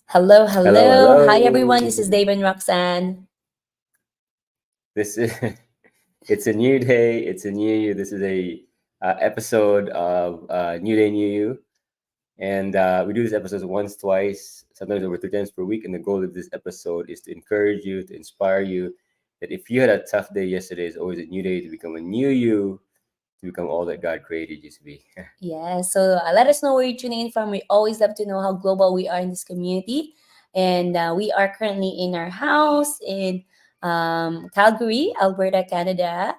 Hello, Hello, hello. Hi, everyone. This is hello. Dave and Roxanne. This is it's a new day. It's a new you. This is a episode of New Day, New You, and we do this episode once, twice, sometimes over 3 times per week. And the goal of this episode is to encourage you, to inspire you, that if you had a tough day yesterday, it's always a new day to become a new you, to become all that God created you to be. Yeah, so let us know where you're tuning in from. We always love to know how global we are in this community. And we are currently in our house in Calgary, Alberta, Canada.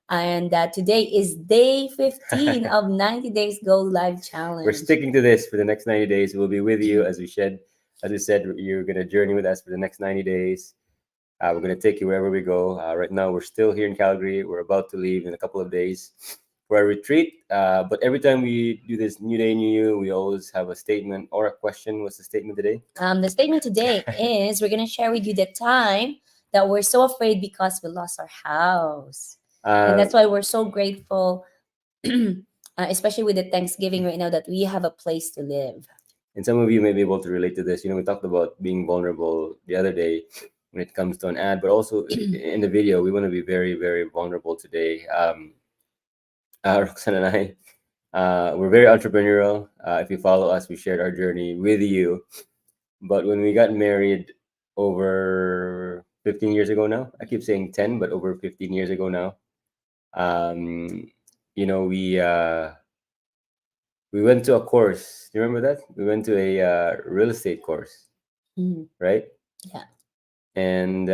And today is day 15 of 90 Days Go Live We're Challenge. sticking to this for the next 90 days. We'll be with you as we said, you're gonna journey with us for the next 90 days. We're going to take you wherever we go. Right now, we're still here in Calgary. We're about to leave in a couple of days for a retreat. But every time we do this New Day, New You, we always have a statement or a question. What's the statement today? The statement today is we're going to share with you the time that we're so afraid because we lost our house. And uh, that's why we're so grateful, especially with the Thanksgiving right now, that we have a place to live. and some of you may be able to relate to this. We talked about being vulnerable the other day when it comes to an ad, but also in the video, we want to be very, very vulnerable today. Roxanne and I, we're very entrepreneurial. If you follow us, we shared our journey with you. But when we got married over 15 years ago now, I keep saying 10, but over 15 years ago now, um, you know, we went to a course. Do you remember that? We went to a real estate course, Mhm. right? Yeah. And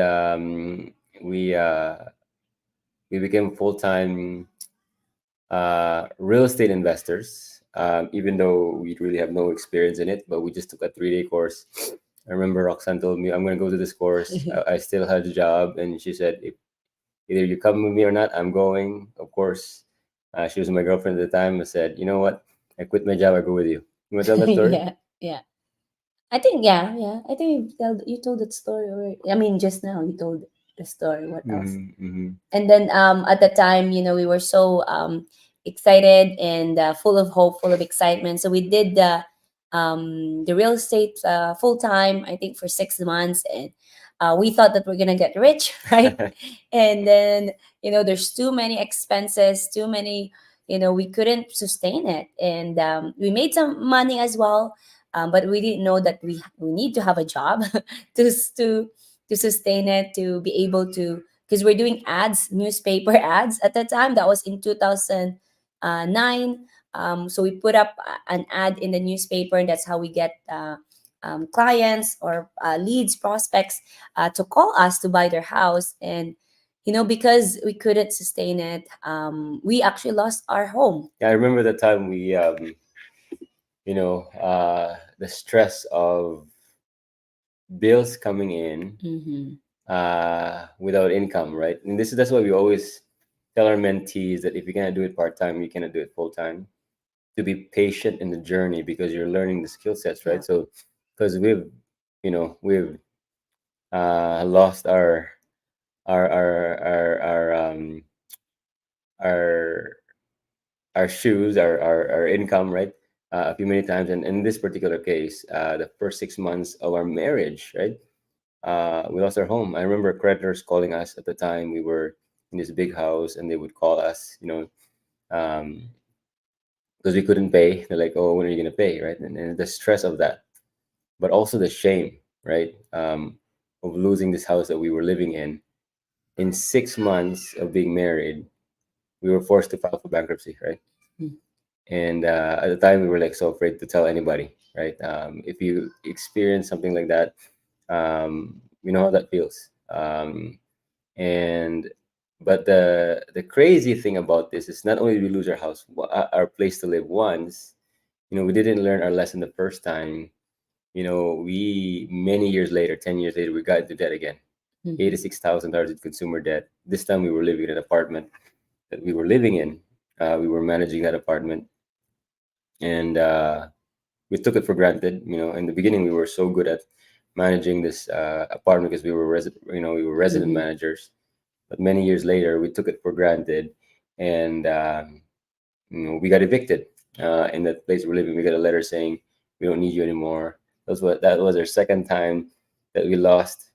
we uh, we became full-time real estate investors, even though we really have no experience in it, but we just took a 3-day course. I remember Roxanne told me, I'm going to go to this course. I still had a job. And she said, if either you come with me or not, I'm going. Of course, she was my girlfriend at the time. I said, you know what? I quit my job. I go with you. You want to tell that story? Yeah. Yeah. I think, yeah, yeah. I think you told that story already. I mean, just now you told the story. What else? Mm-hmm, mm-hmm. And then at the time, we were so excited and full of hope, full of excitement. So we did the real estate full time, I think, for 6 months. And we thought that we're gonna get rich, right? And then there's too many expenses, too many, we couldn't sustain it. And we made some money as well, but we didn't know that we need to have a job to to sustain it, to be able to, because we're doing ads, newspaper ads at the time. That was in 2009. So we put up an ad in the newspaper, and that's how we get clients or leads, prospects to call us to buy their house. And because we couldn't sustain it, we actually lost our home. Yeah, I remember the time the stress of bills coming in Mm-hmm. without income, right? And that's why we always tell our mentees that if you cannot do it part time, you cannot do it full time. To be patient in the journey because you're learning the skill sets, Yeah. right? So, because we've lost our our our shoes, our income, right? A few many times, and in this particular case, the first 6 months of our marriage, right? We lost our home. I remember creditors calling us at the time. We were in this big house, and they would call us, um, because we couldn't pay. They're like, "Oh, when are you gonna pay?" Right? And the stress of that, but also the shame, right? Of losing this house that we were living in. In 6 months of being married, we were forced to file for bankruptcy, right? And at the time, we were like so afraid to tell anybody, right? If you experience something like that, you know how that feels. And but the crazy thing about this is not only did we lose our house, our place to live once, we didn't learn our lesson the first time. We many years later, 10 years later, we got into debt again. Mhm. $86,000 in consumer debt. This time we were living in an apartment that we were living in. We were managing that apartment, and we took it for granted. In the beginning, we were so good at managing this apartment because we were resident Mhm. managers. But many years later, we took it for granted, and we got evicted in that place we're living. We got a letter saying we don't need you anymore. That was our second time that we lost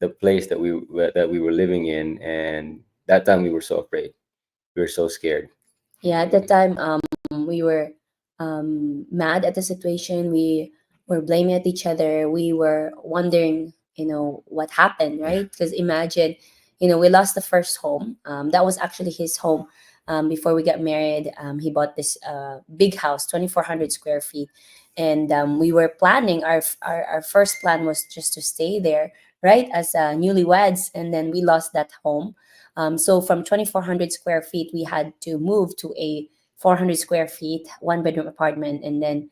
the place that we were living in, and that time we were so afraid. We were so scared. Yeah, at the time, we were mad at the situation. We were blaming at each other. We were wondering, what happened, right? Because imagine, we lost the first home. That was actually his home. Before we got married, he bought this big house, 2,400 square feet, and we were planning. Our first plan was just to stay there, right, as newlyweds, and then we lost that home. So from 2,400 square feet, we had to move to a 400 square feet, one bedroom apartment. And then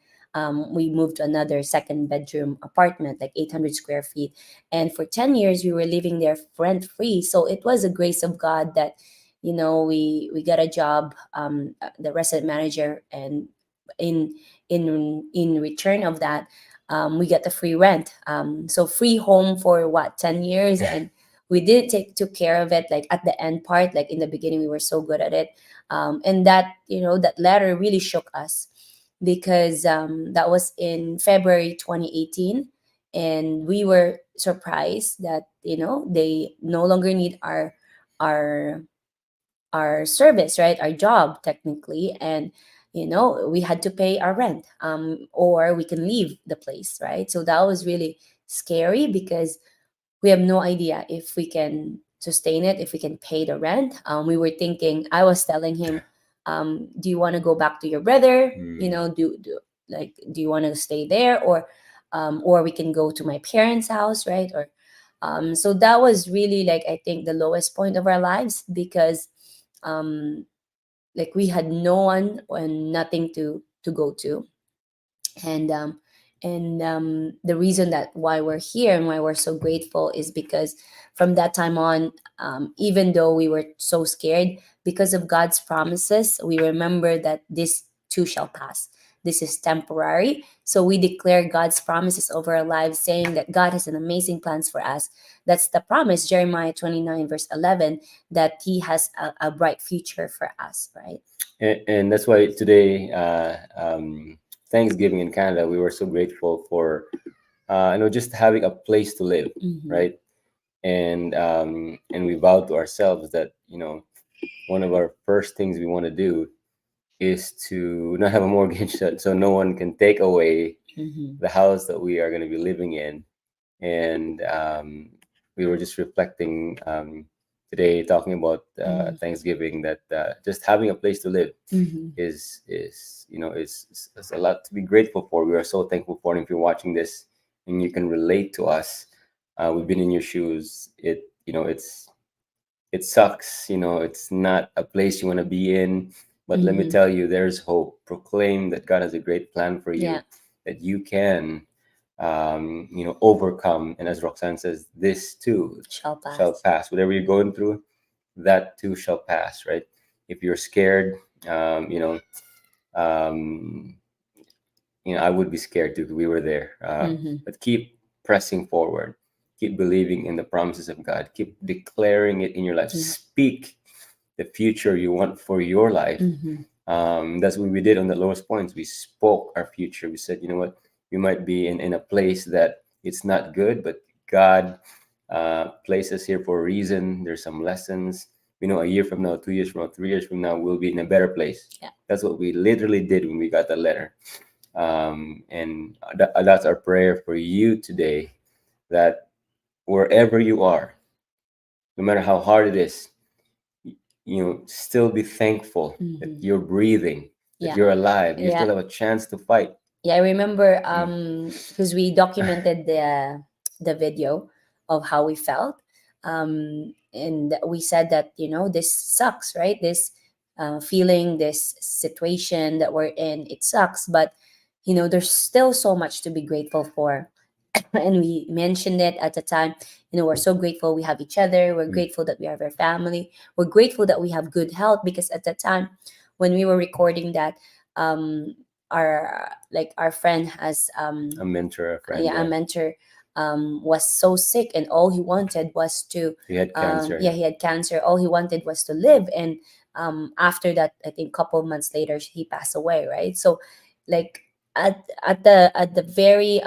we moved to another second bedroom apartment, like 800 square feet. And for 10 years, we were living there rent free. So it was a grace of God that, we got a job, the resident manager. And in in return of that, we got the free rent. So free home for what, 10 years. And we did took care of it, like at the end part. Like in the beginning, we were so good at it. And that, that letter really shook us, because that was in February 2018. And we were surprised that, they no longer need our our service, right, our job technically. And we had to pay our rent, or we can leave the place, right? So that was really scary, because we have no idea if we can sustain it, if we can pay the rent. We were thinking, I was telling him, do you want to go back to your brother? Do you want to stay there, or we can go to my parents' house, right? Or so that was really, like, I think the lowest point of our lives, because um, like we had no one and nothing to go to. And the reason that why we're here and why we're so grateful is because from that time on, even though we were so scared, because of God's promises, we remember that this too shall pass. This is temporary. So we declare God's promises over our lives, saying that God has an amazing plans for us. That's the promise, Jeremiah 29 verse 11, that he has a bright future for us, right? And that's why today, Thanksgiving in Canada, we were so grateful for, just having a place to live, right? And we vowed to ourselves that, one of our first things we want to do is to not have a mortgage, so no one can take away the house that we are going to be living in. And we were just reflecting today, talking about Thanksgiving, that just having a place to live is a lot to be grateful for. We are so thankful for it. If you're watching this and you can relate to us, we've been in your shoes. It sucks. It's not a place you want to be in. But let me tell you, there's hope. Proclaim that God has a great plan for you, that you can, overcome. And as Roxanne says, this too Shall pass. shall pass. Whatever you're going through, that too shall pass, right? If you're scared, um, I would be scared too. We were there, but keep pressing forward. Keep believing in the promises of God. Keep declaring it in your life. Speak the future you want for your life. That's what we did on the lowest points. We spoke our future. We said, you know what, we might be in a place that it's not good, but God placed us here for a reason. There's some lessons. A year from now, 2 years from now, 3 years from now, we'll be in a better place. That's what we literally did when we got the letter. And that's our prayer for you today, that wherever you are, no matter how hard it is, still be thankful that you're breathing, that you're alive, you still have a chance to fight. I remember because we documented the video of how we felt, and we said that this sucks, right? This feeling, this situation that we're in, it sucks, but there's still so much to be grateful for. And we mentioned it at the time. We're so grateful we have each other. We're grateful that we have our family. We're grateful that we have good health, because at the time when we were recording that, our friend has A mentor, a friend. a mentor, was so sick, and all he wanted was to He had cancer. he had cancer. All he wanted was to live. And after that, I think couple months later, he passed away, right? So like at the very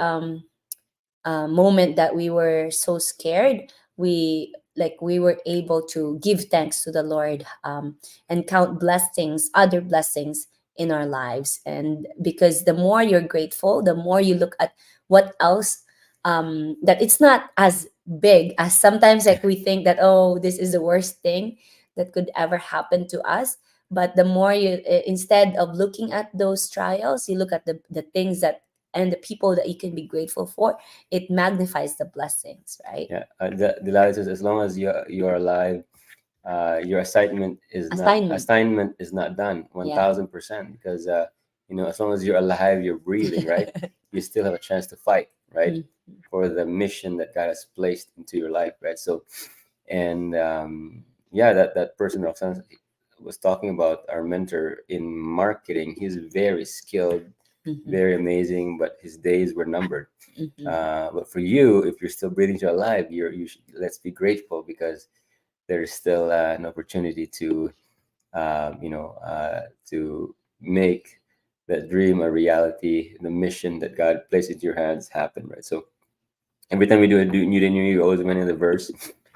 moment that we were so scared, we were able to give thanks to the Lord, and count blessings, other blessings in our lives. And because the more you're grateful, the more you look at what else, that it's not as big as sometimes, like, we think that, oh, this is the worst thing that could ever happen to us. But the more you, instead of looking at those trials, you look at the things that, and the people that you can be grateful for, it magnifies the blessings, right? Yeah, the lie says, as long as you're alive, your Assignment. assignment is not done Yeah. 1000%, because as long as you're alive, you're breathing, right? You still have a chance to fight, right, Mm, for the mission that God has placed into your life, right? So, and yeah, that person Roxanne was talking about, our mentor in marketing. He's very skilled, mhm, very amazing, but his days were numbered. mhm. But for you, if you're still breathing, to alive, let's be grateful, because there's still an opportunity to to make that dream a reality, the mission that God placed into your hands happen, right? So every time we do a new day, new year, we always mention the verse.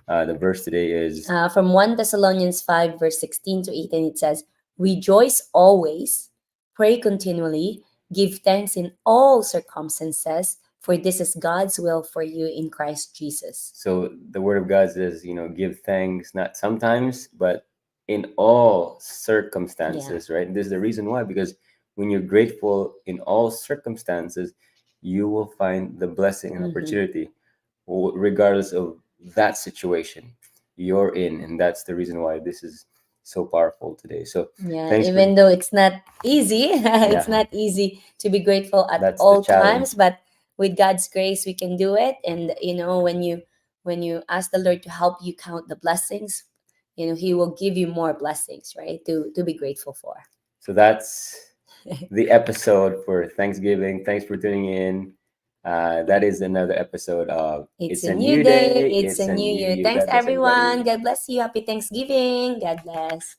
The verse today is, From 1 Thessalonians 5, verse 16 to 18, it says, rejoice always, pray continually, give thanks in all circumstances, for this is God's will for you in Christ Jesus. so the word of God says, give thanks, not sometimes, but in all circumstances, right? And this is the reason why, because when you're grateful in all circumstances, you will find the blessing and Mhm. opportunity, regardless of that situation you're in. And that's the reason why this is so powerful today. So Yeah, thanks for, even though it's not easy, it's yeah, not easy to be grateful at that's the all times, challenge. but with God's grace, we can do it. And when you ask the Lord to help you count the blessings, He will give you more blessings, right? To be grateful for. So that's the episode for Thanksgiving. Thanks for tuning in. That is another episode of It's It's a a new New day. Day, It's It's a a new New year. You. Thanks, God bless everyone. everybody. God bless you. Happy Thanksgiving. God bless.